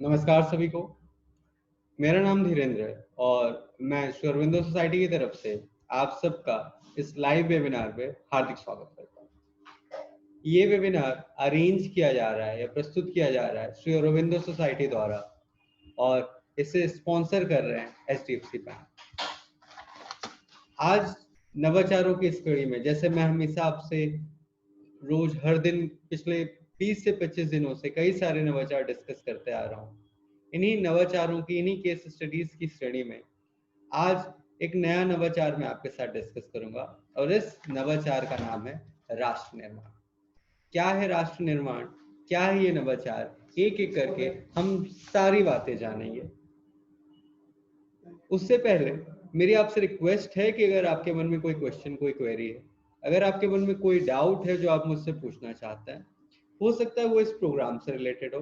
नमस्कार सभी को। मेरा नाम धीरेन्द्र है और मैं श्री अरविंदो सोसाइटी की तरफ से आप सबका इस लाइव वेबिनार में हार्दिक स्वागत करता हूँ। ये वेबिनार अरेंज किया जा रहा है या प्रस्तुत किया जा रहा है श्री अरविंदो सोसाइटी द्वारा और इसे स्पॉन्सर कर रहे हैं HDFC बैंक। आज नवाचारों की इस कड़ी में जैसे मैं हमेशा आपसे रोज हर दिन पिछले 20 से 25 दिनों से कई सारे नवाचार डिस्कस करते आ रहा हूँ। इन्हीं नवाचारों की इन्हीं केस स्टडीज की श्रेणी में आज एक नया नवाचार मैं आपके साथ डिस्कस करूंगा और इस नवाचार का नाम है राष्ट्र निर्माण। क्या है राष्ट्र निर्माण, क्या है ये नवाचार, एक एक करके हम सारी बातें जानेंगे। उससे पहले मेरी आपसे रिक्वेस्ट है कि अगर आपके मन में कोई क्वेश्चन, कोई क्वेरी है, अगर आपके मन में कोई डाउट है जो आप मुझसे पूछना चाहते हैं, हो सकता है वो इस प्रोग्राम से रिलेटेड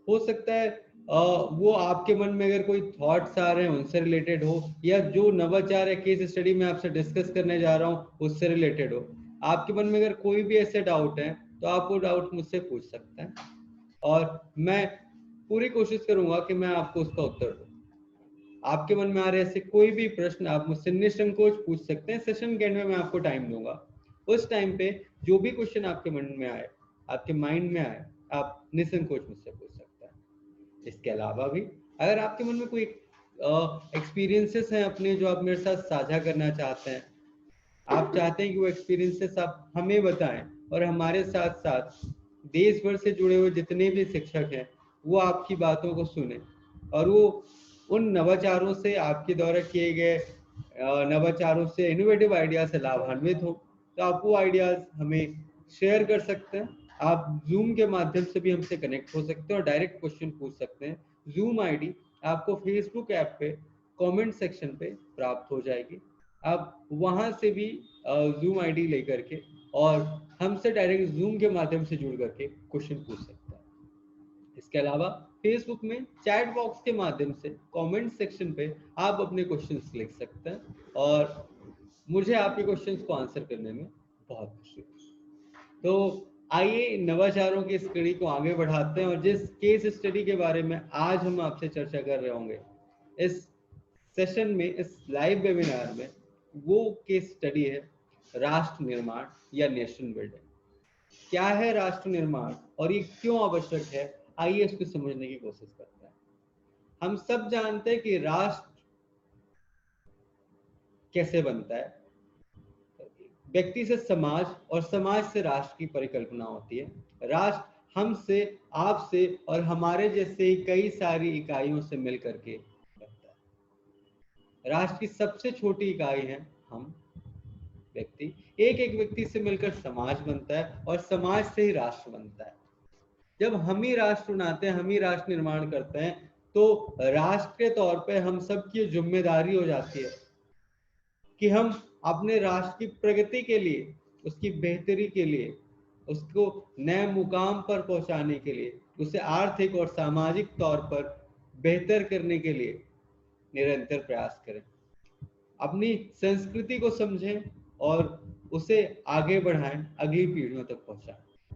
हो सकता है वो आपके मन में अगर कोई थॉट्स आ रहे हैं उनसे रिलेटेड हो, या जो नवाचार या केस स्टडी में आपसे डिस्कस करने जा रहा हूँ उससे रिलेटेड हो। आपके मन में अगर कोई भी ऐसे डाउट है तो आप वो डाउट मुझसे पूछ सकते हैं और मैं पूरी कोशिश करूंगा कि मैं आपको उसका उत्तर दूं। आपके मन में आ रहे ऐसे कोई भी प्रश्न आप मुझसे निसंकोच पूछ सकते हैं। सेशन के एंड में मैं आपको टाइम दूंगा। उस टाइम पे जो भी क्वेश्चन आपके मन में आए, आपके माइंड में आए, आप निसंकोच मुझसे पूछ सकते हैं। इसके अलावा भी अगर आपके मन में कोई एक्सपीरियंसेस हैं अपने जो आप मेरे साथ साझा करना चाहते हैं, आप चाहते हैं कि वो एक्सपीरियंसेस आप हमें बताएं और हमारे साथ साथ देश भर से जुड़े हुए जितने भी शिक्षक हैं वो आपकी बातों को सुने और वो उन नवाचारों से, आपके द्वारा किए गए नवाचारों से, इनोवेटिव आइडिया से लाभान्वित हो। तो आप वो आइडियाज हमें शेयर कर सकते हैं। आप जूम के माध्यम से भी हमसे कनेक्ट हो सकते हैं और डायरेक्ट क्वेश्चन पूछ सकते हैं। जूम आईडी आपको फेसबुक ऐप पे कमेंट सेक्शन पे प्राप्त हो जाएगी। आप वहां से भी जूम आईडी लेकर के और हमसे डायरेक्ट जूम के माध्यम से जुड़ करके क्वेश्चन पूछ सकते हैं। इसके अलावा फेसबुक में चैट बॉक्स के माध्यम से कमेंट सेक्शन पे आप अपने क्वेश्चंस लिख सकते हैं और मुझे आपके क्वेश्चंस को आंसर करने में बहुत खुशी होगी। तो आइए नवाचारों की इस कड़ी को आगे बढ़ाते हैं और जिस केस स्टडी के बारे में आज हम आपसे चर्चा कर रहे होंगे इस सेशन में, इस लाइव वेबिनार में, वो केस स्टडी है राष्ट्र निर्माण या नेशन बिल्डिंग। क्या है राष्ट्र निर्माण और ये क्यों आवश्यक है, आइए इसको समझने की कोशिश करते हैं। हम सब जानते हैं कि राष्ट्र कैसे बनता है। व्यक्ति से समाज और समाज से राष्ट्र की परिकल्पना होती है। राष्ट्र हमसे, आपसे और हमारे जैसे कई सारी इकाइयों से मिलकर के बनता है। राष्ट्र की सबसे छोटी इकाई है हम व्यक्ति। एक एक व्यक्ति से मिलकर समाज बनता है और समाज से ही राष्ट्र बनता है। जब हम ही राष्ट्र बनाते हैं, हम ही राष्ट्र निर्माण करते हैं, तो राष्ट्र के तौर पे हम सब की जिम्मेदारी हो जाती है कि हम अपने राष्ट्र की प्रगति के लिए, उसकी बेहतरी के लिए, उसको नए मुकाम पर पहुंचाने के लिए, उसे आर्थिक और सामाजिक तौर पर बेहतर करने के लिए निरंतर प्रयास करें। अपनी संस्कृति को समझें और उसे आगे बढ़ाएं, अगली पीढ़ियों तक पहुंचाएं।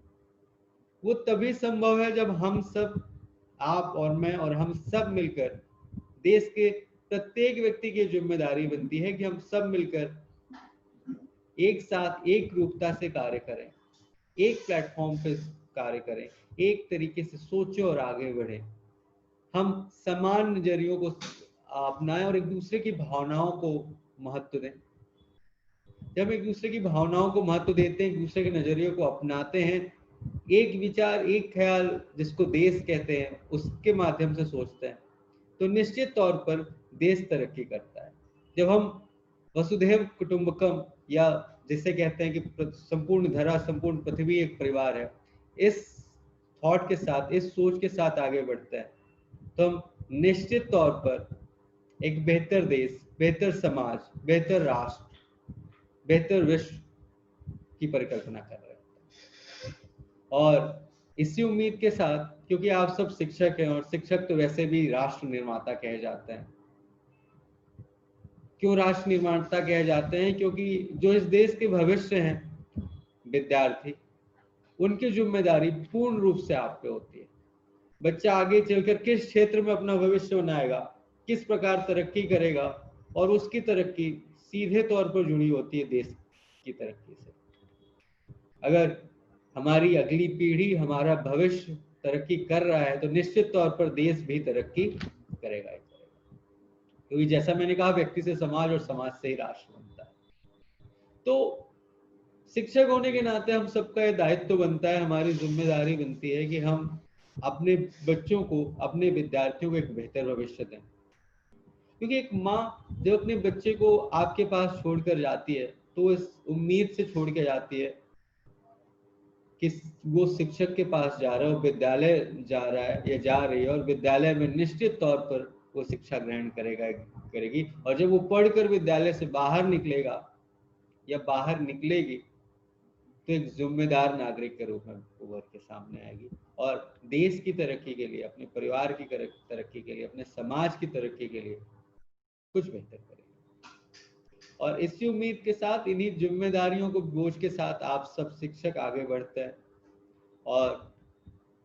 वो तभी संभव है जब हम सब, आप और मैं और हम सब मिलकर, देश के प्रत्येक व्यक्ति की जिम्मेदारी बनती है कि हम सब मिलकर एक साथ एक रूपता से कार्य करें, एक प्लेटफॉर्म पे कार्य करें, एक तरीके से सोचें और आगे बढ़े। हम समान नजरियों को अपनाएं और एक दूसरे की भावनाओं को महत्व दें। जब एक दूसरे की भावनाओं को महत्व देते हैं, एक दूसरे के नजरियों को अपनाते हैं, एक विचार, एक ख्याल जिसको देश कहते हैं, उसके माध्यम से सोचते हैं, तो निश्चित तौर पर देश तरक्की करता है। जब हम वसुधैव कुटुंबकम, या जिसे कहते हैं कि संपूर्ण धरा, संपूर्ण पृथ्वी एक परिवार है, इस थॉट के साथ, इस सोच के साथ आगे बढ़ते हैं, तो हम निश्चित तौर पर एक बेहतर देश, बेहतर समाज, बेहतर राष्ट्र, बेहतर विश्व की परिकल्पना कर रहे हैं। और इसी उम्मीद के साथ, क्योंकि आप सब शिक्षक हैं और शिक्षक तो वैसे भी राष्ट्र निर्माता कहे जाते हैं। क्यों राष्ट्र निर्माता कहे जाते हैं? क्योंकि जो इस देश के भविष्य हैं, विद्यार्थी, उनकी जिम्मेदारी पूर्ण रूप से आप पे होती है। बच्चा आगे चलकर किस क्षेत्र में अपना भविष्य बनाएगा, किस प्रकार तरक्की करेगा, और उसकी तरक्की सीधे तौर पर जुड़ी होती है देश की तरक्की से। अगर हमारी अगली पीढ़ी, हमारा भविष्य तरक्की कर रहा है तो निश्चित तौर पर देश भी तरक्की करेगा ही करेगा, क्योंकि जैसा मैंने कहा, व्यक्ति से समाज और समाज से ही राष्ट्र बनता है। तो शिक्षक होने के नाते हम सबका ये दायित्व बनता है, हमारी जिम्मेदारी बनती है कि हम अपने बच्चों को, अपने विद्यार्थियों को एक बेहतर भविष्य दें। क्योंकि एक माँ जब अपने बच्चे को आपके पास छोड़कर जाती है तो इस उम्मीद से छोड़ के जाती है कि वो शिक्षक के पास जा रहा है, वो विद्यालय जा रहा है या जा रही है, और विद्यालय में निश्चित तौर पर वो शिक्षा ग्रहण करेगी, और जब वो पढ़कर विद्यालय से बाहर निकलेगा या बाहर निकलेगी तो एक जिम्मेदार नागरिक के रूप में उभर के सामने आएगी, और देश की तरक्की के लिए, अपने परिवार की तरक्की के लिए, अपने समाज की तरक्की के लिए कुछ बेहतर करेगी। और इसी उम्मीद के साथ, इन्हीं जिम्मेदारियों को बोझ के साथ आप सब शिक्षक आगे बढ़ते हैं। और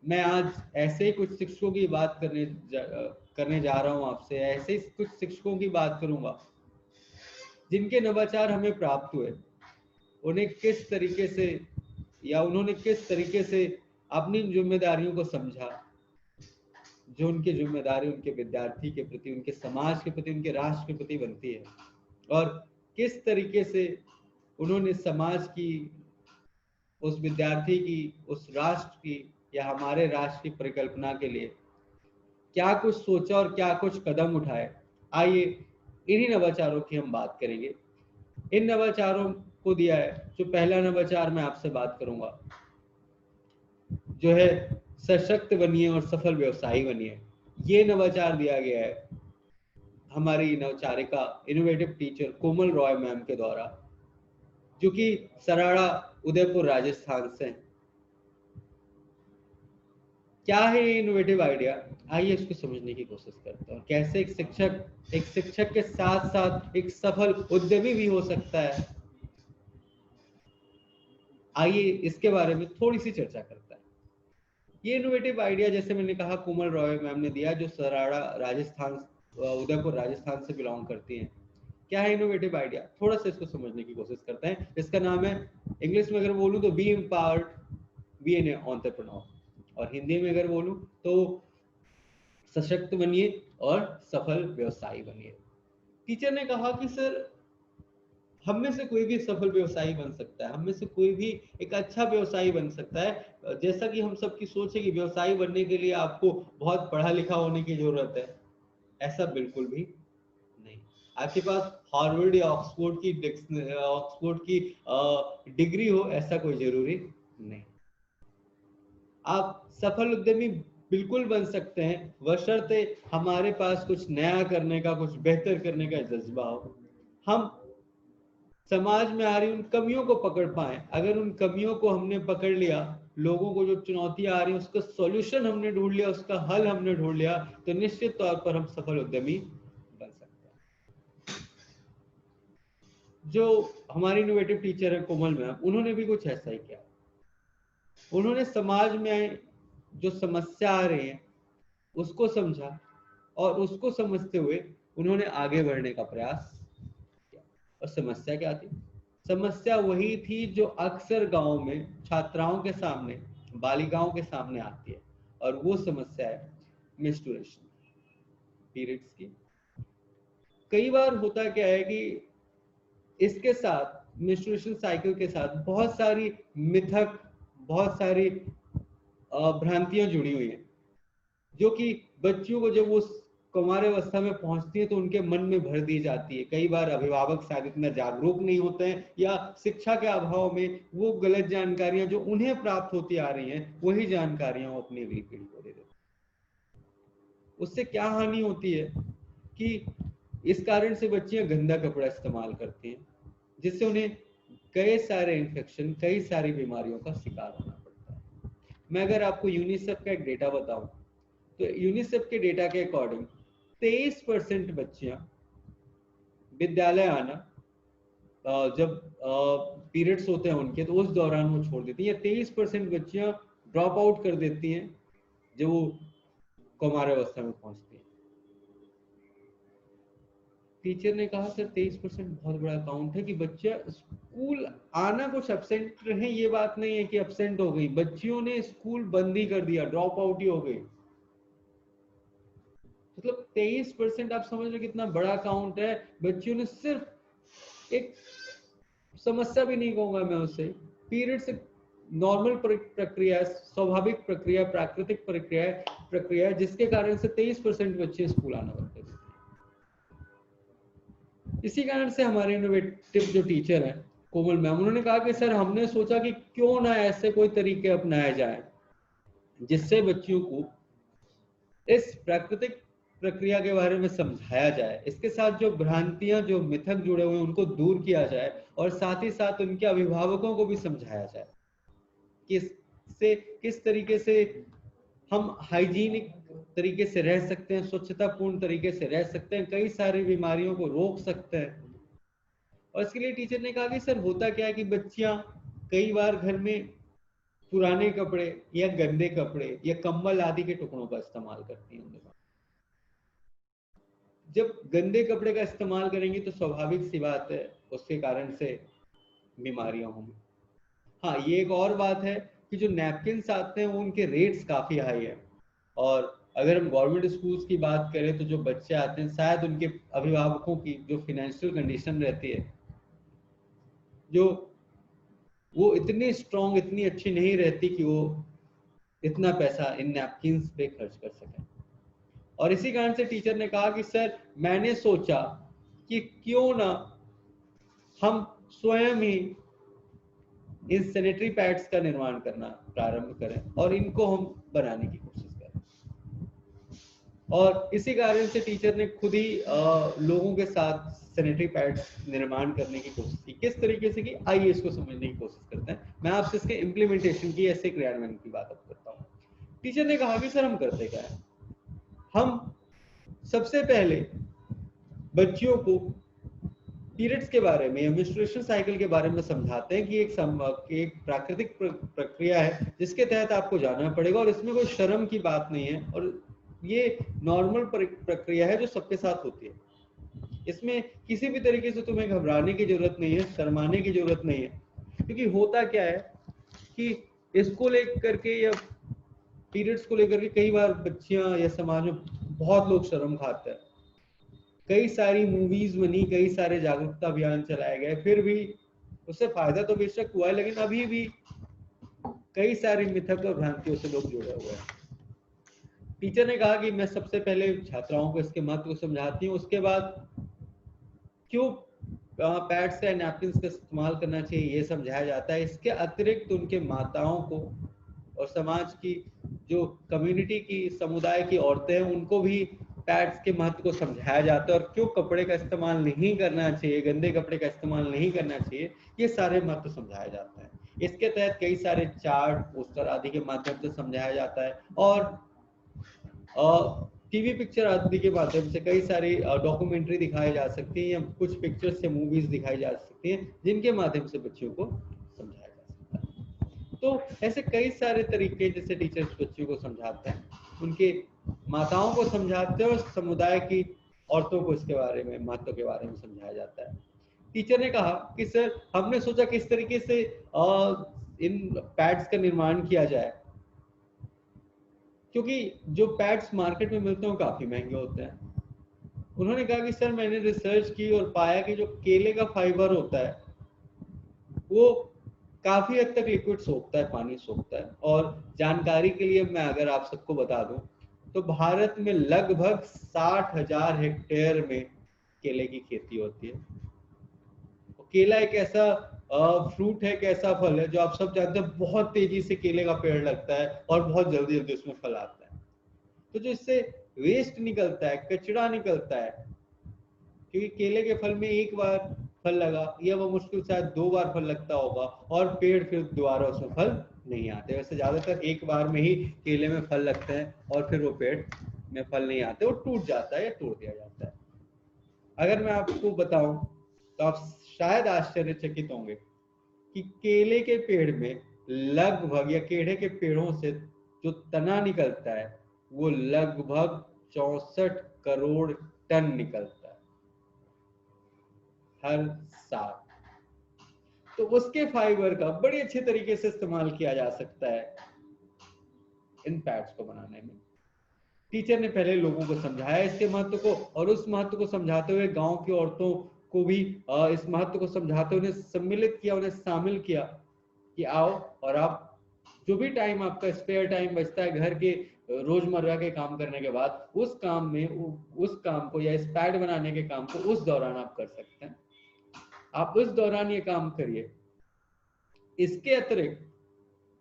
मैं आज ऐसे ही कुछ शिक्षकों की बात करने जा रहा हूं आपसे, ऐसे ही कुछ शिक्षकों की बात करूंगा जिनके नवाचार हमें प्राप्त हुए, उन्हें किस तरीके से या उन्होंने किस तरीके से अपनी जिम्मेदारियों को समझा, जो उनकी जिम्मेदारी उनके विद्यार्थी के प्रति, उनके समाज के प्रति, उनके राष्ट्र के प्रति बनती है, और किस तरीके से उन्होंने समाज की, उस विद्यार्थी की, उस राष्ट्र की या हमारे राष्ट्र की परिकल्पना के लिए क्या कुछ सोचा और क्या कुछ कदम उठाए। आइए इन्हीं नवाचारों की हम बात करेंगे। इन नवाचारों को दिया है, जो पहला नवाचार मैं आपसे बात करूंगा जो है सशक्त बनिए और सफल व्यवसायी बनिए। ये नवाचार दिया गया है हमारी नवचारिका, इनोवेटिव टीचर कोमल रॉय मैम के द्वारा, जो कि सराड़ा, उदयपुर, राजस्थान से। क्या है ये इनोवेटिव आइडिया? आइए इसको समझने की कोशिश करते हैं, कैसे एक शिक्षक के साथ साथ एक सफल उद्यमी भी हो सकता है। आइए इसके बारे में थोड़ी सी चर्चा करते हैं। ये इनोवेटिव आइडिया, जैसे मैंने कहा, कोमल रॉय मैम ने दिया, जो सराड़ा, राजस्थान, उदयपुर, राजस्थान से बिलोंग करती हैं। क्या है इनोवेटिव आइडिया? थोड़ा सा इसको समझने की कोशिश करते हैं। इसका नाम है, इंग्लिश में अगर बोलूं तो, be empowered, be an entrepreneur, और हिंदी में अगर बोलूं तो सशक्त बनिए और सफल व्यवसायी बनिए। टीचर ने कहा कि सर, हम में से कोई भी सफल व्यवसायी बन सकता है, हम में से कोई भी एक अच्छा व्यवसायी बन सकता है। जैसा कि हम सबकी सोच है कि व्यवसायी बनने के लिए आपको बहुत पढ़ा लिखा होने की जरूरत है, ऐसा बिल्कुल भी नहीं। आपके पास हार्वर्ड या ऑक्सफोर्ड की डिग्री हो, ऐसा कोई जरूरी नहीं। आप सफल उद्यमी बिल्कुल बन सकते हैं, बशर्ते हमारे पास कुछ नया करने का, कुछ बेहतर करने का जज्बा हो। हम समाज में आ रही उन कमियों को पकड़ पाए। अगर उन कमियों को हमने पकड़ लिया, लोगों को जो चुनौतियां आ रही हैं उसका सॉल्यूशन हमने ढूंढ लिया, उसका हल हमने ढूंढ लिया, तो निश्चित तौर पर हम सफल उद्यमी बन सकते हैं। जो हमारी इनोवेटिव टीचर है कोमल मैम, उन्होंने भी कुछ ऐसा ही किया। उन्होंने समाज में जो समस्या आ रही है उसको समझा, और उसको समझते हुए उन्होंने आगे बढ़ने का प्रयास किया। और समस्या क्या थी? समस्या वही थी जो अक्सर गांव में छात्राओं के सामने, बालिकाओं के सामने आती है, और वो समस्या है मेंस्ट्रुएशन, पीरियड्स की। कई बार होता क्या है कि इसके साथ, मेंस्ट्रुएशन साइकिल के साथ बहुत सारी मिथक, बहुत सारी भ्रांतियां जुड़ी हुई हैं, जो कि बच्चियों को जब वो कौमारावस्था में पहुंचती है तो उनके मन में भर दी जाती है। कई बार अभिभावक शायद इतना जागरूक नहीं होते हैं, या शिक्षा के अभाव में वो गलत जानकारियां जो उन्हें प्राप्त होती आ रही हैं, वही जानकारियां वो अपनी अगली पीढ़ी को दे देते हैं। उससे क्या हानि होती है कि इस कारण से बच्चियां गंदा कपड़ा इस्तेमाल करती हैं, जिससे उन्हें कई सारे इन्फेक्शन, कई सारी बीमारियों का शिकार होना पड़ता है। मैं अगर आपको यूनिसेफ का एक डेटा बताऊं, तो यूनिसेफ के डेटा के अकॉर्डिंग 23% बच्चियां विद्यालय आना, जब पीरियड्स होते हैं उनके, तो उस दौरान वो छोड़ देती हैं। 23% बच्चियां ड्रॉप आउट कर देती हैं, जब वो कौमारावस्था में पहुंचती है। टीचर ने कहा सर 23% बहुत बड़ा काउंट है कि बच्चा स्कूल आना, कुछ एब्सेंट रहे, ये बात नहीं है कि एब्सेंट हो गई, बच्चियों ने स्कूल बंद ही कर दिया, ड्रॉप आउट ही हो गई। मतलब 23% आप समझ लो कितना बड़ा काउंट है। बच्चियों ने सिर्फ एक समस्या भी नहीं कहूंगा मैं उसे, पीरियड से नॉर्मल प्रक्रिया, स्वाभाविक प्रक्रिया, प्राकृतिक प्रक्रिया जिसके कारण से 23% बच्चे स्कूल आना बंद कर देते हैं। इसी कारण से हमारे इनोवेटिव जो टीचर हैं कोमल मैम, उन्होंने कहा कि सर हमने सोचा कि क्यों ना ऐसे कोई तरीके अपनाए जाए जिससे बच्चियों को इस प्राकृतिक प्रक्रिया के बारे में समझाया जाए, इसके साथ जो भ्रांतियां, जो मिथक जुड़े हुए हैं उनको दूर किया जाए, और साथ ही साथ उनके अभिभावकों को भी समझाया जाए कि किस तरीके से हम हाइजीनिक तरीके से रह सकते हैं, स्वच्छतापूर्ण तरीके से रह सकते हैं, कई सारी बीमारियों को रोक सकते हैं। और इसके लिए टीचर ने कहा कि सर होता क्या है कि बच्चियां कई बार घर में पुराने कपड़े या गंदे कपड़े या कंबल आदि के टुकड़ों का इस्तेमाल करती हैं। जब गंदे कपड़े का इस्तेमाल करेंगी तो स्वाभाविक सी बात है उसके कारण से बीमारियां होंगी। हाँ, ये एक और बात है कि जो नैपकिन्स आते हैं वो उनके रेट्स काफी हाई है, और अगर हम गवर्नमेंट स्कूल्स की बात करें तो जो बच्चे आते हैं शायद उनके अभिभावकों की जो फाइनेंशियल कंडीशन रहती है, जो वो इतनी स्ट्रांग, इतनी अच्छी नहीं रहती कि वो इतना पैसा इन नैपकिन्स पे खर्च कर सकें। और इसी कारण से टीचर ने कहा कि सर मैंने सोचा कि क्यों ना हम स्वयं ही इन सैनिटरी पैड्स का निर्माण करना प्रारंभ करें और इनको हम बनाने की कोशिश करें। और इसी कारण से टीचर ने खुद ही लोगों के साथ सैनिटरी पैड्स निर्माण करने की कोशिश की। किस तरीके से की, आइए इसको समझने की कोशिश करते हैं। मैं आपसे इसके इम्प्लीमेंटेशन की, ऐसे क्रियान्वयन की बात अब करता हूँ। टीचर ने कहा कि सर हम करते क्या है, हम सबसे पहले बच्चियों को पीरियड्स के बारे में या मेंस्ट्रुएशन साइकिल के बारे में समझाते हैं कि एक प्राकृतिक प्रक्रिया है जिसके तहत आपको जाना पड़ेगा, और इसमें कोई शर्म की बात नहीं है, और ये नॉर्मल प्रक्रिया है जो सबके साथ होती है। इसमें किसी भी तरीके से तुम्हें घबराने की जरूरत नहीं है, शर्माने की जरूरत नहीं है, क्योंकि होता क्या है कि इसको लेकर के या पीरियड्स को लेकर के कई बार बच्चियां या समाज में बहुत लोग शर्म खाते हैं। कई सारी मूवीज बनी, कई सारे जागरूकता अभियान चलाए गए, फिर भी उससे फायदा तो बेशक हुआ है, लेकिन अभी भी कई सारी मिथक और भ्रांतियों से लोग जुड़े हुए हैं। टीचर ने कहा कि मैं सबसे पहले छात्राओं को इसके महत्व को समझाती हूँ, उसके बाद क्यों पैड्स या नैपकिन का इस्तेमाल करना चाहिए ये समझाया जाता है। इसके अतिरिक्त उनके माताओं को और समाज की जो कम्युनिटी की, समुदाय की औरतें हैं, उनको भी पैड्स के महत्व को समझाया जाता है, और क्यों कपड़े का इस्तेमाल नहीं करना चाहिए, गंदे कपड़े का इस्तेमाल नहीं करना चाहिए, ये सारे महत्व समझाया जाता है। इसके तहत कई सारे चार्ट, पोस्टर आदि के माध्यम से समझाया जाता है, और टीवी पिक्चर आदि के माध्यम से कई सारी डॉक्यूमेंट्री दिखाई जा सकती है, या कुछ पिक्चर्स से मूवीज दिखाई जा सकती हैं जिनके माध्यम से बच्चों को समझाया जा सकता है। तो ऐसे कई सारे तरीके जिससे टीचर्स बच्चों को समझाते हैं, उनके माताओं को समझाते हैं, और समुदाय की औरतों को इसके बारे में, महत्व के बारे में समझाया जाता है। टीचर ने कहा कि सर हमने सोचा किस तरीके से इन पैड्स का निर्माण किया जाए, क्योंकि जो पैड्स मार्केट में मिलते हैं वो काफी महंगे होते हैं। उन्होंने कहा कि सर मैंने रिसर्च की और पाया कि जो केले का फाइबर होता है वो काफी हद तक लिक्विड सोखता है, पानी सोखता है। और जानकारी के लिए मैं अगर आप सबको बता दूं तो भारत में लगभग 60,000 हेक्टेयर में केले की खेती होती है। केला एक ऐसा फ्रूट है, एक ऐसा फल है जो आप सब जानते हैं बहुत तेजी से केले का पेड़ लगता है और बहुत जल्दी जल्दी उसमें फल आता है। तो जो इससे वेस्ट निकलता है, कचरा निकलता है, क्योंकि केले के फल में एक बार फल लगा या वो मुश्किल शायद 2 बार फल लगता होगा, और पेड़ फिर दोबारा उसमें फल नहीं आते। वैसे ज्यादातर एक बार में ही केले में फल लगते हैं और फिर वो पेड़ में फल नहीं आते, वो टूट जाता है या तोड़ दिया जाता है। अगर मैं आपको बताऊं तो आप शायद आश्चर्यचकित होंगे कि केले के पेड़ में लगभग, या केले के पेड़ों से जो तना निकलता है वो लगभग 64 करोड़ टन निकलता है हर साल। तो उसके फाइबर का बड़ी अच्छे तरीके से इस्तेमाल किया जा सकता है इन पैड्स को बनाने में। टीचर ने पहले लोगों को समझाया इसके महत्व को, और उस महत्व को समझाते हुए गांव की औरतों को भी इस महत्व को समझाते हुए उन्हें सम्मिलित किया, उन्हें शामिल किया कि आओ और आप जो भी टाइम आपका स्पेयर टाइम बचता है घर के रोजमर्रा के काम करने के बाद, उस काम में उस काम को या इस पैड बनाने के काम को उस दौरान आप कर सकते हैं। आप उस दौरान ये काम करिए। इसके अतिरिक्त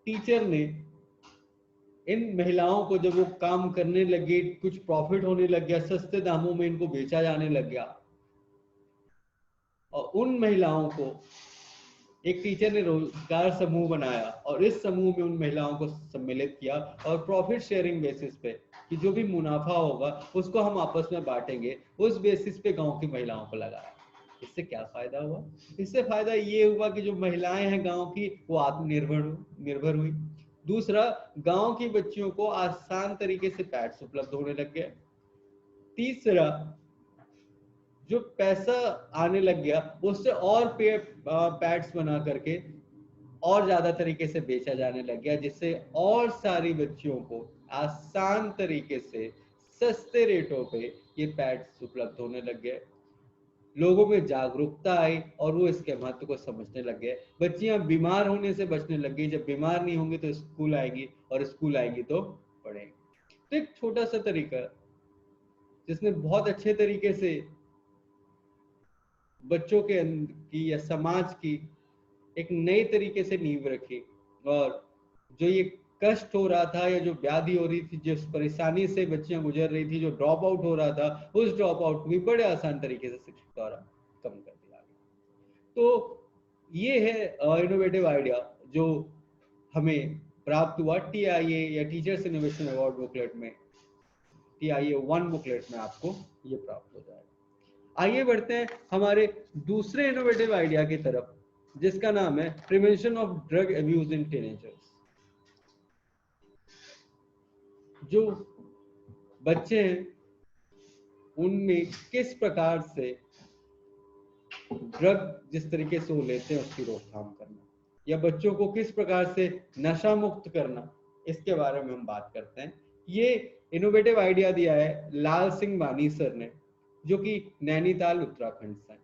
टीचर ने इन महिलाओं को जब वो काम करने लगे, कुछ प्रॉफिट होने लग गया, सस्ते दामों में इनको बेचा जाने लग गया, और उन महिलाओं को एक टीचर ने रोजगार समूह बनाया और इस समूह में उन महिलाओं को सम्मिलित किया और प्रॉफिट शेयरिंग बेसिस पे कि जो भी मुनाफा होगा उसको हम आपस में बांटेंगे, उस बेसिस पे गांव की महिलाओं को लगाया। इससे क्या फायदा हुआ? इससे फायदा ये हुआ कि जो महिलाएं हैं गांव की, वो आत्मनिर्भर हुई। दूसरा, गांव की बच्चियों को आसान तरीके से पैड्स उपलब्ध होने लग गए। तीसरा, जो पैसा आने लग गया उससे और पैड्स बना करके और ज्यादा तरीके से बेचा जाने लग गया, जिससे और सारी बच्चियों को आसान तरीके से सस्ते रेटों पे ये पैड्स उपलब्ध होने लग गए। लोगों में जागरूकता आई और वो इसके महत्व को समझने लग गए। बच्चियां बीमार होने से बचने लग गई। जब बीमार नहीं होंगी तो स्कूल आएंगी, और स्कूल आएंगी तो पढ़ेंगी। तो एक छोटा सा तरीका जिसने बहुत अच्छे तरीके से बच्चों के की या समाज की एक नई तरीके से नींव रखी, और जो ये कष्ट हो रहा था या जो व्याधि हो रही थी, जिस परेशानी से बच्चियां गुजर रही थी, जो ड्रॉप आउट हो रहा था, उस ड्रॉप आउट को भी बड़े आसान तरीके से शिक्षक द्वारा कम कर दिया गया। तो ये है इनोवेटिव आइडिया जो हमें प्राप्त हुआ TIA या टीचर्स इनोवेशन अवार्ड बुकलेट में। TIA 1 बुकलेट में आपको ये प्राप्त हो जाएगा। आइए बढ़ते हैं हमारे दूसरे इनोवेटिव आइडिया की तरफ, जिसका नाम है prevention of drug abuse in teenagers. जो बच्चे हैं उनमें किस प्रकार से ड्रग जिस तरीके से वो लेते हैं उसकी रोकथाम करना, या बच्चों को किस प्रकार से नशा मुक्त करना, इसके बारे में हम बात करते हैं। ये इनोवेटिव आइडिया दिया है लाल सिंह बानी सर ने, जो कि नैनीताल उत्तराखंड से हैं।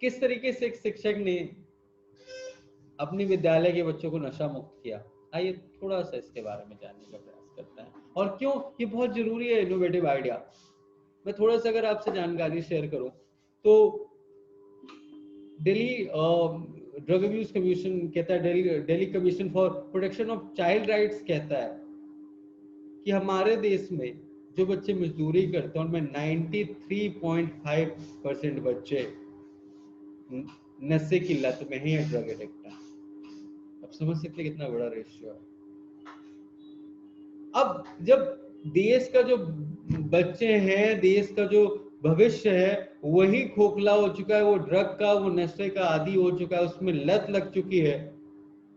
किस तरीके से एक शिक्षक ने अपनी विद्यालय के बच्चों को नशा मुक्त किया, आइए थोड़ा सा इसके बारे में जानने का प्रयास करते हैं, और क्यों ये बहुत जरूरी है इनोवेटिव आइडिया। मैं थोड़ा सा अगर आपसे जानकारी शेयर करूं तो दिल्ली ड्रग अब्यूज कमीशन कहता है, Delhi commission for protection of child rights कहता है कि हमारे देश में जो बच्चे मजदूरी करते हैं उनमें 93.5% बच्चे नशे की लत में ही ड्रग एडिक्ट है। अब समझ सकते कितना बड़ा रेशियो है। अब जब देश का जो बच्चे हैं, देश का जो भविष्य है, वही खोखला हो चुका है, वो ड्रग का, वो नशे का आदी हो चुका है, उसमें लत लग चुकी है,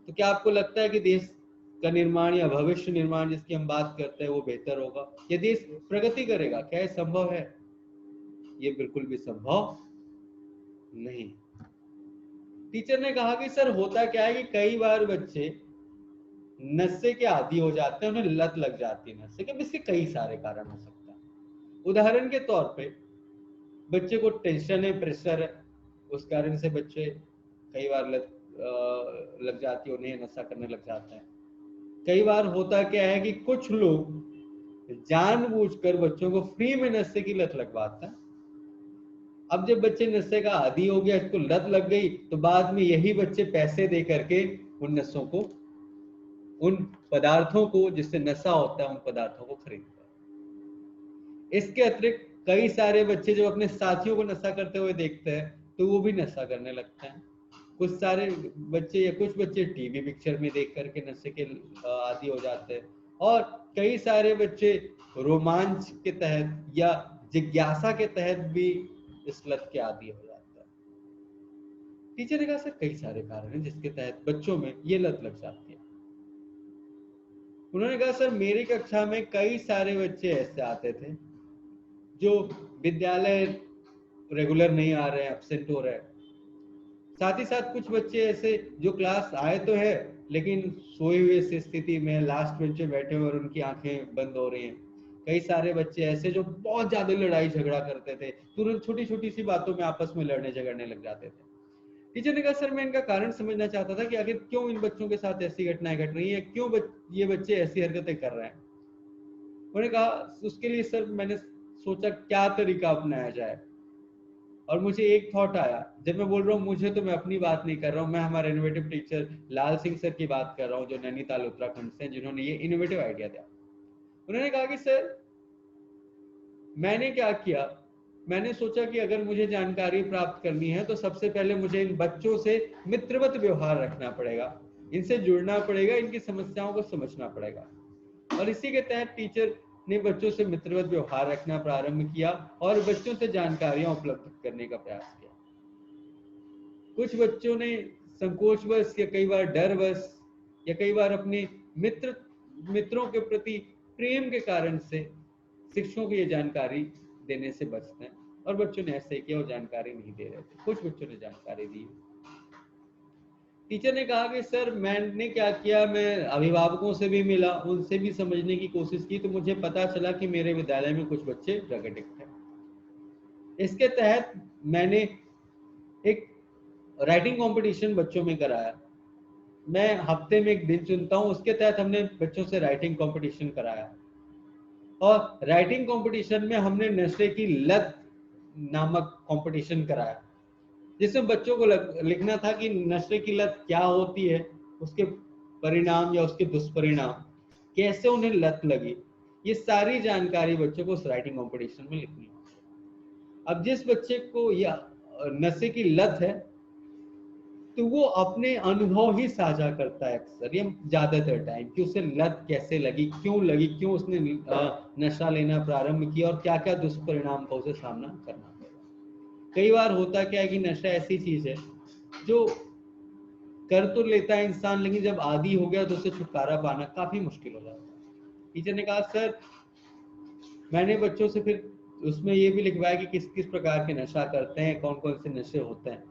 तो क्या आपको लगता है कि देश का निर्माण या भविष्य निर्माण जिसकी हम बात करते हैं वो बेहतर होगा, या देश प्रगति करेगा? क्या ये संभव है? ये बिल्कुल भी संभव नहीं। टीचर ने कहा कि सर होता क्या है कि कई बार बच्चे नशे के आदी हो जाते हैं, उन्हें लत लग जाती है नशे के। इसके कई सारे कारण हो सकते हैं। उदाहरण के तौर पे बच्चे को टेंशन है, प्रेशर है, उस कारण से बच्चे कई बार लत लग जाती है, उन्हें नशा करने लग जाते हैं। कई बार होता क्या है कि कुछ लोग जानबूझकर बच्चों को फ्री में नशे की लत लगवाते हैं। अब जब बच्चे नशे का आदी हो गया, इसको लत लग गई, तो बाद में यही बच्चे पैसे दे करके उन नशों को, उन पदार्थों को जिससे नशा होता है, उन पदार्थों को खरीदते हैं। इसके अतिरिक्त कई सारे बच्चे जो अपने साथियों को नशा करते हुए देखते हैं तो वो भी नशा करने लगते हैं। कुछ सारे बच्चे या कुछ बच्चे टीवी पिक्चर में देख करके नशे के आदी हो जाते हैं, और कई सारे बच्चे रोमांच के तहत या जिज्ञासा के तहत भी इस लत के आदी हो जाते हैं। टीचर ने कहा सर कई सारे कारण हैं जिसके तहत बच्चों में ये लत लग जाती है। उन्होंने कहा सर मेरी कक्षा में कई सारे बच्चे ऐसे आते थे जो विद्यालय रेगुलर नहीं आ रहे हैं, एब्सेंट हो रहे हैं। साथ ही साथ कुछ बच्चे ऐसे जो क्लास आए तो है लेकिन सोए हुए सी स्थिति में लास्ट बेंच पे बैठे हुए और उनकी आंखें बंद हो रही हैं। कई सारे बच्चे ऐसे जो बहुत ज्यादा लड़ाई झगड़ा करते थे, तुरंत छोटी छोटी सी बातों में आपस में लड़ने झगड़ने लग जाते थे। टीचर ने कहा सर मैं इनका कारण समझना चाहता था कि आखिर क्यों इन बच्चों के साथ ऐसी घटनाएं घट रही हैं, क्यों ये बच्चे ऐसी हरकतें कर रहे हैं। उन्होंने कहा उसके लिए सर मैंने सोचा क्या तरीका अपनाया जाए, और मुझे एक थॉट आया। जब मैं बोल रहा हूँ मुझे, तो मैं अपनी बात नहीं कर रहा हूँ, मैं हमारे इनोवेटिव टीचर लाल सिंह सर की बात कर रहा हूँ जो नैनीताल उत्तराखंड से, जिन्होंने ये इनोवेटिव आइडिया दिया। उन्होंने कहा कि सर मैंने क्या किया, मैंने सोचा कि अगर मुझे जानकारी प्राप्त करनी है तो सबसे पहले मुझे इन बच्चों से मित्रवत व्यवहार रखना पड़ेगा, इनसे जुड़ना पड़ेगा, इनकी समस्याओं को समझना पड़ेगा। और इसी के तहत टीचर ने बच्चों से मित्रवत व्यवहार रखना प्रारंभ किया और बच्चों से जानकारियां उपलब्ध करने का प्रयास किया। कुछ बच्चों ने संकोचवश या कई बार डरवश या कई बार अपने मित्रों के प्रति प्रेम के कारण से शिक्षकों को ये जानकारी देने से बचते हैं, और बच्चों ने ऐसे किया और जानकारी नहीं दे रहे थे। कुछ बच्चों ने जानकारी दी। टीचर ने कहा कि सर मैंने क्या किया, मैं अभिभावकों से भी मिला, उनसे भी समझने की कोशिश की, तो मुझे पता चला कि मेरे विद्यालय में कुछ बच्चे ड्रग एडिक्ट हैं। इसके तहत मैंने एक राइटिंग कंपटीशन बच्चों में कराया। मैं हफ्ते में एक दिन चुनता हूँ, उसके तहत हमने बच्चों से राइटिंग कंपटीशन कराया, और राइटिंग कंपटीशन में हमने नशे की लत नामक कंपटीशन कराया, जिसमें बच्चों को लिखना था कि नशे की लत क्या होती है, उसके परिणाम या उसके दुष्परिणाम, कैसे उन्हें लत लगी, ये सारी जानकारी बच्चों को उस राइटिंग कंपटीशन में लिखनी है। अब जिस बच्चे को यह नशे की लत है तो वो अपने अनुभव ही साझा करता है अक्सर या ज्यादातर टाइम, कि उसे लत कैसे लगी, क्यों उसने नशा लेना प्रारंभ किया, और क्या क्या दुष्परिणाम का उसे सामना करना पड़ा। कई बार होता क्या है कि नशा ऐसी चीज है जो कर तो लेता है इंसान, लेकिन जब आदी हो गया तो उसे छुटकारा पाना काफी मुश्किल हो जाता है। टीचर ने कहा सर मैंने बच्चों से फिर उसमें ये भी लिखवाया कि किस किस प्रकार के नशा करते हैं, कौन कौन से नशे होते हैं।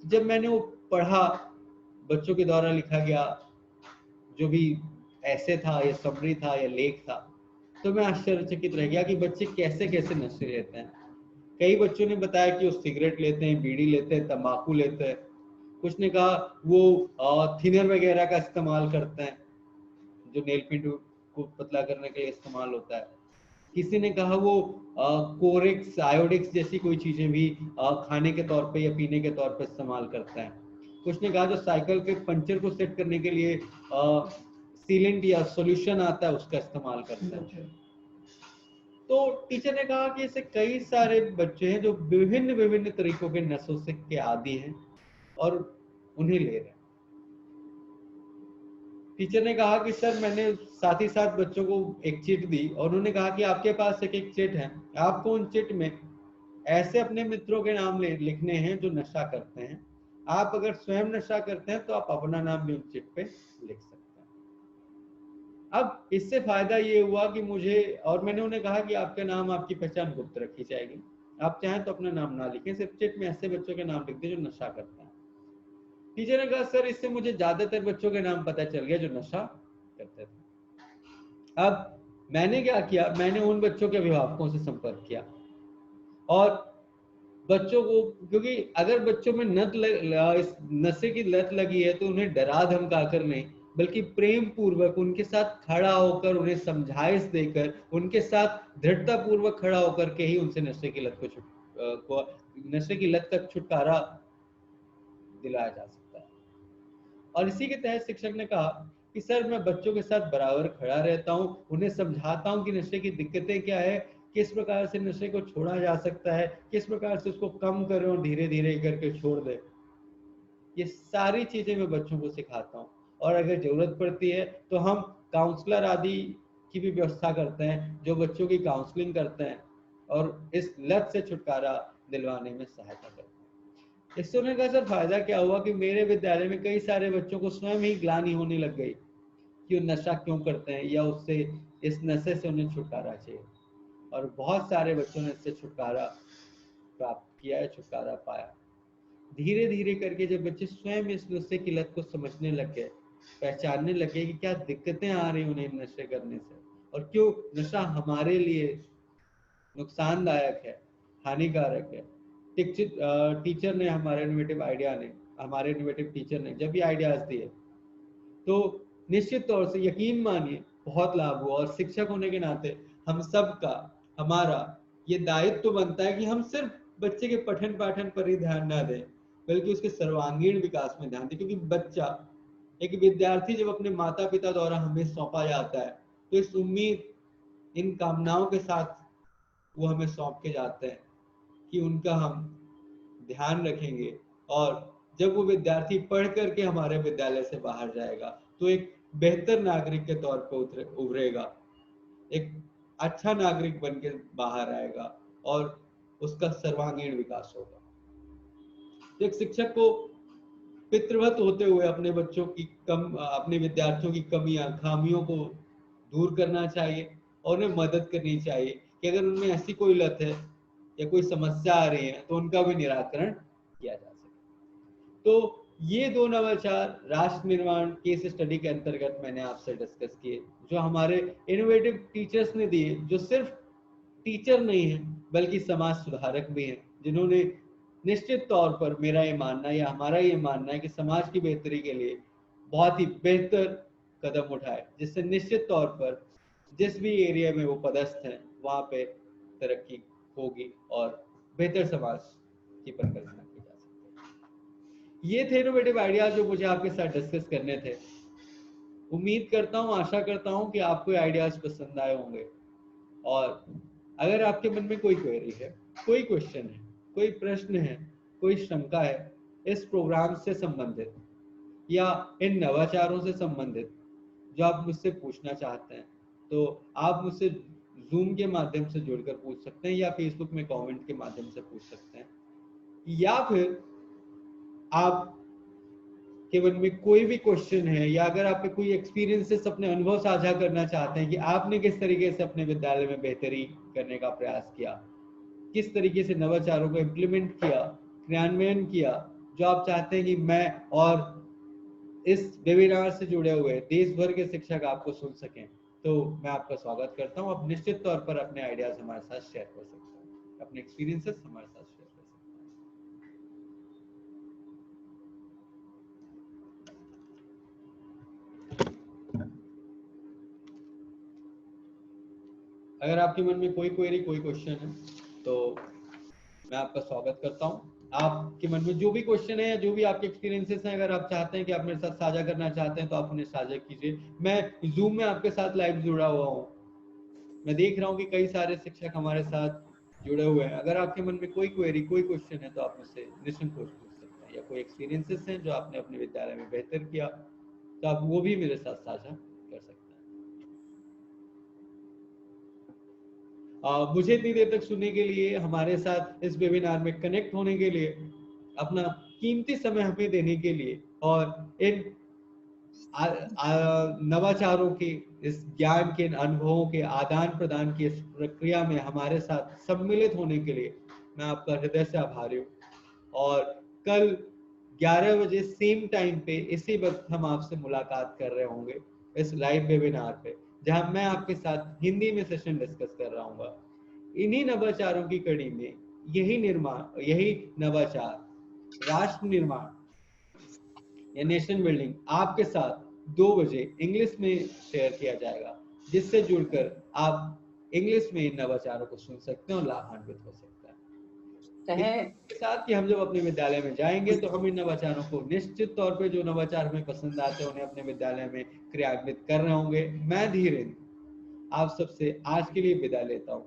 जब मैंने वो पढ़ा, बच्चों के द्वारा लिखा गया जो भी ऐसे था या समरी था या लेख था, तो मैं आश्चर्यचकित रह गया कि बच्चे कैसे कैसे नशे लेते हैं। कई बच्चों ने बताया कि वो सिगरेट लेते हैं, बीड़ी लेते हैं, तंबाकू लेते हैं। कुछ ने कहा वो थिनर वगैरह का इस्तेमाल करते हैं जो नेल पेंट को पतला करने के लिए इस्तेमाल होता है। किसी ने कहा वो कोरेक्स आयोडिक्स जैसी कोई चीजें भी खाने के तौर पे या पीने के तौर पे इस्तेमाल करते हैं। कुछ ने कहा जो साइकिल के पंचर को सेट करने के लिए सीलेंट या सॉल्यूशन आता है उसका इस्तेमाल करते हैं। तो टीचर ने कहा कि ऐसे कई सारे बच्चे हैं जो विभिन्न विभिन्न तरीकों के नशों से के आदी हैं और उन्हें ले रहे हैं। टीचर ने कहा कि सर मैंने साथ ही साथ बच्चों को एक चिट दी और उन्होंने कहा कि आपके पास एक एक चिट है, आपको उन चिट में ऐसे अपने मित्रों के नाम लिखने हैं जो नशा करते हैं। आप अगर स्वयं नशा करते हैं तो आप अपना नाम भी उन चिट पे लिख सकते हैं। अब इससे फायदा ये हुआ कि मुझे, और मैंने उन्हें कहा कि आपका नाम, आपकी पहचान गुप्त रखी जाएगी, आप चाहें तो अपना नाम ना लिखें, सिर्फ चिट में ऐसे बच्चों के नाम लिख दें जो नशा करते हैं। टीचर ने कहा सर इससे मुझे ज्यादातर बच्चों के नाम पता चल गया जो नशा करते थे। अब मैंने क्या किया, मैंने उन बच्चों के अभिभावकों से संपर्क किया और बच्चों को, क्योंकि अगर बच्चों में इस नशे की लत लगी है तो उन्हें डरा धमका कर नहीं, बल्कि प्रेम पूर्वक उनके साथ खड़ा होकर, उन्हें समझाइश देकर, उनके साथ दृढ़ता पूर्वक खड़ा होकर के ही उनसे नशे की लत को नशे की लत का छुटकारा दिलाया जा सकता है। और इसी के तहत शिक्षक ने कहा कि सर मैं बच्चों के साथ बराबर खड़ा रहता हूँ, उन्हें समझाता हूँ कि नशे की दिक्कतें क्या है, किस प्रकार से नशे को छोड़ा जा सकता है, किस प्रकार से उसको कम करें और धीरे धीरे करके छोड़ दें। ये सारी चीजें मैं बच्चों को सिखाता हूँ, और अगर जरूरत पड़ती है तो हम काउंसलर आदि की भी व्यवस्था करते हैं जो बच्चों की काउंसलिंग करते हैं और इस लत से छुटकारा दिलवाने में सहायता करते हैं। इससे उन्हें का सर फायदा क्या हुआ कि मेरे विद्यालय में कई सारे बच्चों को स्वयं ही ग्लानि होने लग गई कि वो नशा क्यों करते हैं या उससे इस नशे से उन्हें छुटकारा चाहिए। और बहुत सारे बच्चों ने इससे छुटकारा प्राप्त किया है, छुटकारा पाया। धीरे धीरे करके जब बच्चे स्वयं इस नशे की लत को समझने लग गए, पहचानने लगे कि क्या दिक्कतें आ रही उन्हें नशे करने से और क्यों नशा हमारे लिए नुकसानदायक है, हानिकारक है। टीचर ने, हमारे इनोवेटिव आइडिया ने, हमारे इनोवेटिव टीचर ने जब ये आइडियाज दिए तो निश्चित तौर से यकीन मानिए बहुत लाभ हुआ। और शिक्षक होने के नाते हम सब का, हमारा ये दायित्व तो बनता है कि हम सिर्फ बच्चे के पठन पाठन पर ही ध्यान ना दें, बल्कि उसके सर्वांगीण विकास में ध्यान दें। क्योंकि बच्चा, एक विद्यार्थी जब अपने माता पिता द्वारा हमें सौंपा जाता है तो इस उम्मीद, इन कामनाओं के साथ वो हमें सौंप के जाते हैं कि उनका हम ध्यान रखेंगे। और जब वो विद्यार्थी पढ़ करके हमारे विद्यालय से बाहर जाएगा तो एक बेहतर नागरिक के तौर पर उभरेगा, एक अच्छा नागरिक बन के बाहर आएगा और उसका सर्वांगीण विकास होगा। तो एक शिक्षक को पितृवत होते हुए अपने बच्चों की अपने विद्यार्थियों की कमियां, खामियों को दूर करना चाहिए और उन्हें मदद करनी चाहिए कि अगर उनमें ऐसी कोई लत है या कोई समस्या आ रही है तो उनका भी निराकरण किया जा सके। तो ये दो नवाचार राष्ट्र निर्माण केस स्टडी के अंतर्गत मैंने आपसे डिस्कस किए, जो हमारे इनोवेटिव टीचर्स ने दिए, जो सिर्फ टीचर नहीं है बल्कि समाज सुधारक भी हैं, जिन्होंने निश्चित तौर पर, मेरा ये मानना या हमारा ये मानना है कि समाज की बेहतरी के लिए बहुत ही बेहतर कदम उठाए, जिससे निश्चित तौर पर जिस भी एरिया में वो पदस्थ हैं वहां पे तरक्की होगी और बेहतर समाज की परिकल्पना की जा सकती है। ये थे इनोवेटिव आइडियाज जो मुझे आपके साथ डिस्कस करने थे। उम्मीद करता हूँ, आशा करता हूँ कि आपको आइडियाज पसंद आए होंगे। और अगर आपके मन में कोई क्वेरी है, कोई क्वेश्चन है, कोई प्रश्न है, कोई शंका है इस प्रोग्राम से संबंधित या इन नवाचारों से संबंधित जो आप मुझसे पूछना चाहते हैं, तो आप मुझसे जूम के माध्यम से जुड़कर पूछ सकते हैं या फेसबुक में कमेंट के माध्यम से पूछ सकते हैं, या फिर आप के मन में कोई भी क्वेश्चन है या अगर आपके कोई एक्सपीरियंसेस, अपने अनुभव साझा करना चाहते हैं कि आपने किस तरीके से अपने विद्यालय में बेहतरी करने का प्रयास किया, किस तरीके से नवाचारों को इम्प्लीमेंट किया, क्रियान्वयन किया, जो आप चाहते हैं कि मैं और इस वेबिनार से जुड़े हुए देश भर के शिक्षक आपको सुन सकें, तो मैं आपका स्वागत करता हूं। आप निश्चित तौर पर अपने आइडियाज हमारे साथ शेयर कर सकते हैं, अपने एक्सपीरियंसेस हमारे साथ शेयर कर सकते हैं। अगर आपके मन में कोई क्वेरी, कोई क्वेश्चन है तो मैं आपका स्वागत करता हूं। आपके मन में जो भी क्वेश्चन है या जो भी आपके एक्सपीरियंसेस हैं, अगर आप चाहते हैं कि आप मेरे साथ साझा करना चाहते हैं तो आप उन्हें साझा कीजिए। मैं जूम में आपके साथ लाइव जुड़ा हुआ हूँ, मैं देख रहा हूँ कि कई सारे शिक्षक हमारे साथ जुड़े हुए हैं। अगर आपके मन में कोई क्वेरी, कोई क्वेश्चन है तो आप मुझसे निःसंकोच पूछ सकते हैं, या कोई एक्सपीरियंसेस हैं जो आपने अपने विद्यालय में बेहतर किया तो आप वो भी मेरे साथ साझा कर सकते हैं। मुझे इतनी देर तक सुनने के लिए, हमारे साथ इस वेबिनार में कनेक्ट होने के लिए, अपना कीमती समय हमें देने के लिए और इन नवाचारों के, इस ज्ञान के, अनुभवों के आदान प्रदान की इस प्रक्रिया में हमारे साथ सम्मिलित होने के लिए मैं आपका हृदय से आभारी हूँ। और कल 11 बजे सेम टाइम पे इसी वक्त हम आपसे मुलाकात कर रहे होंगे इस लाइव वेबिनार पे, जहां मैं आपके साथ हिंदी में सेशन डिस्कस कर रहा हूँ। इन्हीं नवाचारों की कड़ी में यही नवाचार, राष्ट्र निर्माण या नेशन बिल्डिंग आपके साथ 2 बजे इंग्लिश में शेयर किया जाएगा, जिससे जुड़कर आप इंग्लिश में इन नवाचारों को सुन सकते हैं और लाभान्वित हो सकते हैं। इसके साथ कि हम जब अपने विद्यालय में जाएंगे तो हम इन नवाचारों को निश्चित तौर पे, जो नवाचार हमें पसंद आते हैं, उन्हें अपने विद्यालय में क्रियान्वित कर रहे होंगे। मैं धीरेन्द्र आप सबसे आज के लिए विदा लेता हूँ।